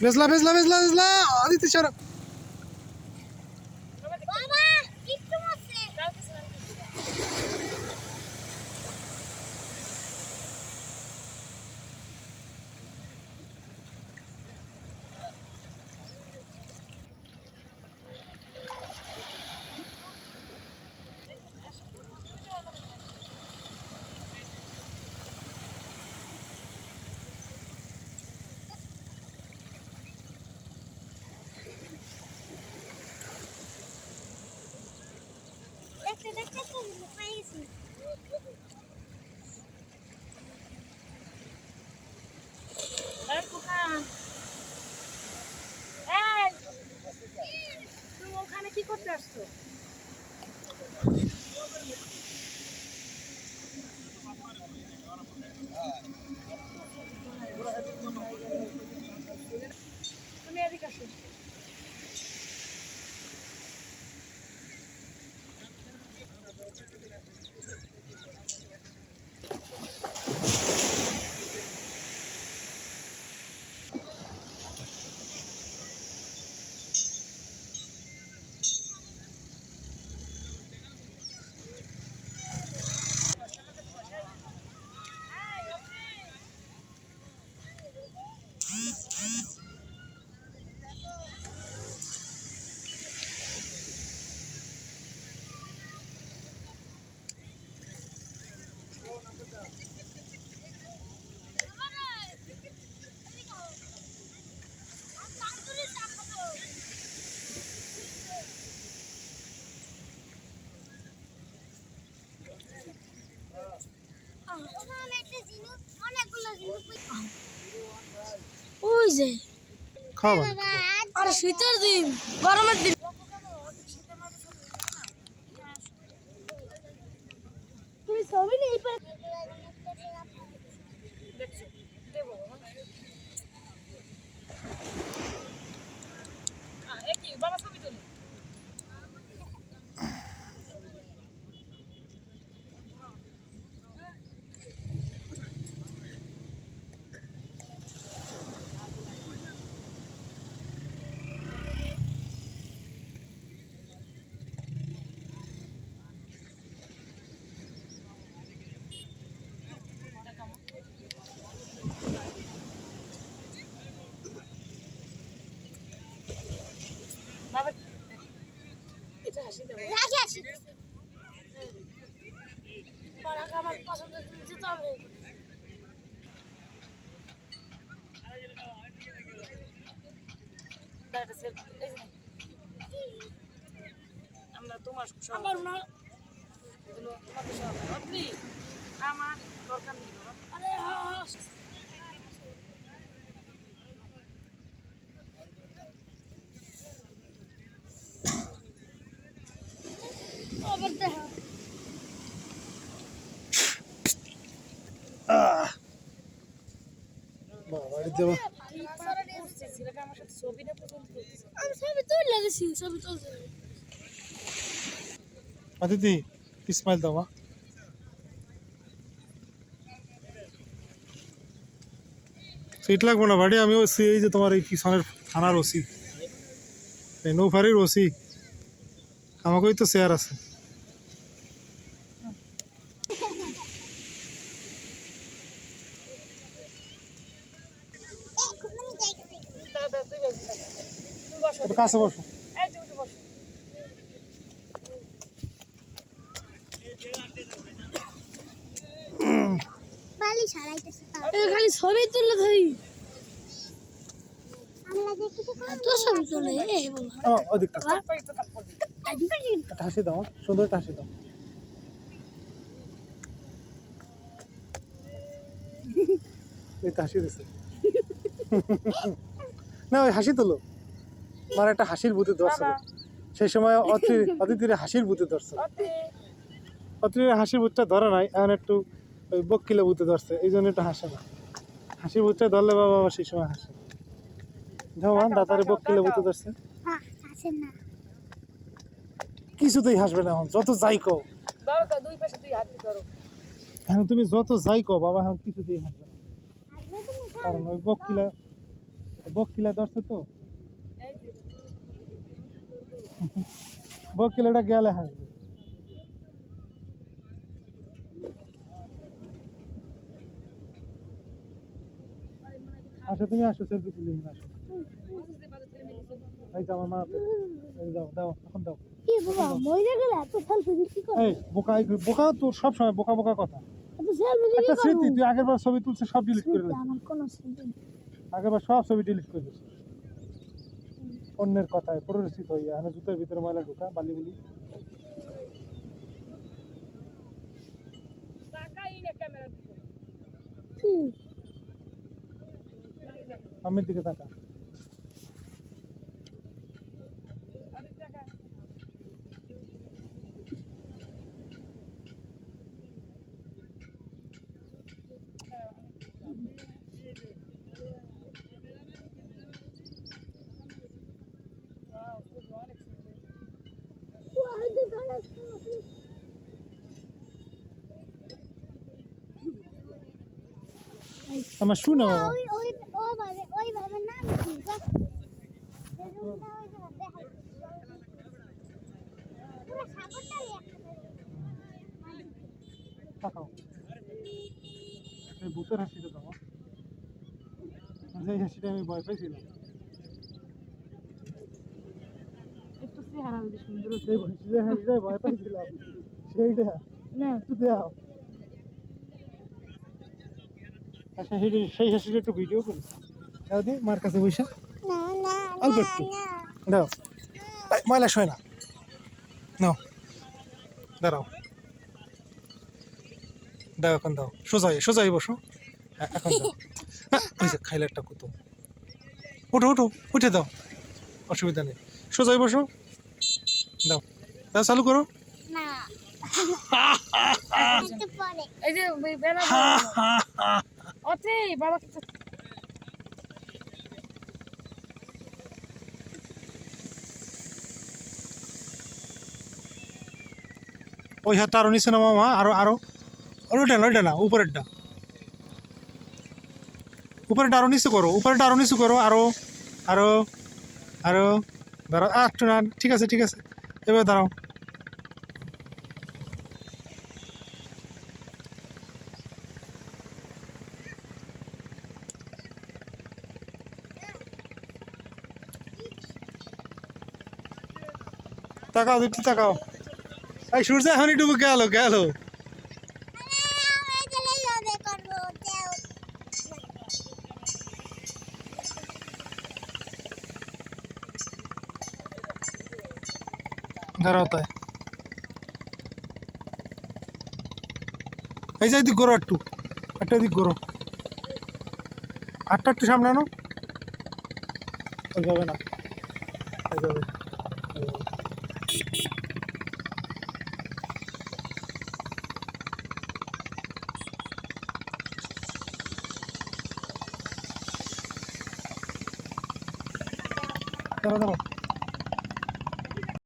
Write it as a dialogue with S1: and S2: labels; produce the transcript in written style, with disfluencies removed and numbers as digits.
S1: भेजला भेजला भेजला भेजला आदित्य शरम
S2: ওখানে কি করতে আসছো? তুমি এদিকে আসো।
S3: ওই যে
S1: খাওয়া
S3: আরে শীতের দিন গরমের দিন তুমি ছবি নেই
S2: বাবা ছবি তুলি। বাবা এটা হাসি দেবো।
S3: রাখি আসি পড়া আমার পছন্দের জিনিস তো আমি
S2: আমরা তোমার
S3: আমার না
S2: এগুলো তোমাদের সব আপনি আমার দরকার নেই বাবা।
S3: আরে হ্যাঁ আবার দেখা
S1: বাড়ি দেওয়া
S2: ছেলেটা আমার সাথে ছবিটা পর্যন্ত তুলতেছে।
S3: আমি ছবি তুলে দিছি ছবি তুলছি
S1: আদিতি ইসমাইল দাও সিট লাগবো না বাড়ি আমি ওসি এই যে তোমার এই কিষানের থানার ওসি এই নৌফারির ওসি আমাকেই তো চেয়ার আছে একটু কাছে বসো।
S2: এই যে উঠে বসো।
S3: বালি সারাইতেছে এই খালি ছবি তুলে ধরি তো ছবি তুলে এই বল
S1: ওদিকটা
S2: তারপরে তো তারপর
S1: একটা হাসি দাও, সুন্দর একটা হাসি দাও। এই তো হাসি দিছে। না ওই হাসি তোলো, আমার একটা হাসির ভূতে ধরছিল সেই সময়। অতিথির হাসির ভূতে ধরছে, অতিথির হাসির ভূতটা ধরে নাই, এখন একটু ওই বক্কিলে ভূতে ধরছে, এই জন্য একটু হাসে না। হাসির ভূতটা ধরলে বাবা সেই সময় হাসে। যেমন দাদারে বক্কিলে ভূতে ধরছে, কিছুতেই হাসবে না এখন, যত যাই কও।
S2: ধরো তো দুই পাশে দুই হাত ধরো।
S1: এখন তুমি যত যাই কও বাবা এখন কিছুতেই হাসবে না, কারণ ওই বক্কিলা ধরছে তো,
S2: এই যে
S1: বক্কিলাটা গেলে হাসবে। আসো তুমি আসো, সেলফি তুলে নিয়ে আসো। এই তো আমার মা, এই দাও দাও এখন দাও।
S3: কি বাবা মইরে গেলে এত সেলফি কি করে
S1: এই বোকা, বোকা তো সব সময় বোকা বোকা কথা।
S3: এত সেলফি কি
S1: একটা
S3: করে
S1: স্মৃতি, তুই আগের বার ছবি তুলছে সব ডিলিট করে দিস,
S3: আমার কোন স্মৃতি নেই।
S1: আগের বার সব ছবি ডিলিট করে দিস অন্যের কথায় পরিচিত হইয়া। এখন জুতের ভিতরে ময়লা ঢোকা বালি বুলি।
S2: তাকাই না ক্যামেরার দিকে।
S3: কি
S1: আমের দিকে তাকা।
S2: আরে টাকা
S1: আমার শুনে বাবা,
S3: ওই ওই ওইভাবে না
S1: তাকাও। এই ভূতের হাসিটা দাও, যে হাসিটা আমি ভয় পাইছিলাম,
S2: একটু চেহারা যদি সুন্দর হতো।
S1: সেই হাসিটা ভয় পাইছিলাম সেইটা
S2: না
S1: একটু দাও। আচ্ছা সেই হাসিটা একটু ভিডিও করি দাও দি মার কাছে বসে,
S3: না না
S1: অল্প একটু দাও। এই, ময়লা শোয় না, নাও দাঁড়াও, দাও এখন দাও, সোজাই বসো। হ্যাঁ এখন দাও। না ওই যে খাইলে একটা কুতো, ওঠো ওঠো উঠে দাও, অসুবিধা নেই, সোজাই বসো, দাও দাও চালু করো।
S3: না একটু পরে
S2: এই যে বেলা অতে বাবা
S1: ওই হাতটা আরো নিচে নামাও মা, আরো আরো, ওইটা না উপরেরটা, উপরেরটা আরো নিচে করো, উপরেরটা আরো নিচে করো, আরো আরো আরো দাঁড়াও, একটু না, ঠিক আছে ঠিক আছে, এবার দাঁড়াও। তাকাও একটু তাকাও, এই সূর্য এখনই ডুবে গেল গেল। দাঁড়াও তাই, এই যে দিক করো, একটু একটা দিক করো, আটটা একটু সামনে আনো, ওইভাবে না, ওইভাবে। দাঁড়াও দাঁড়াও।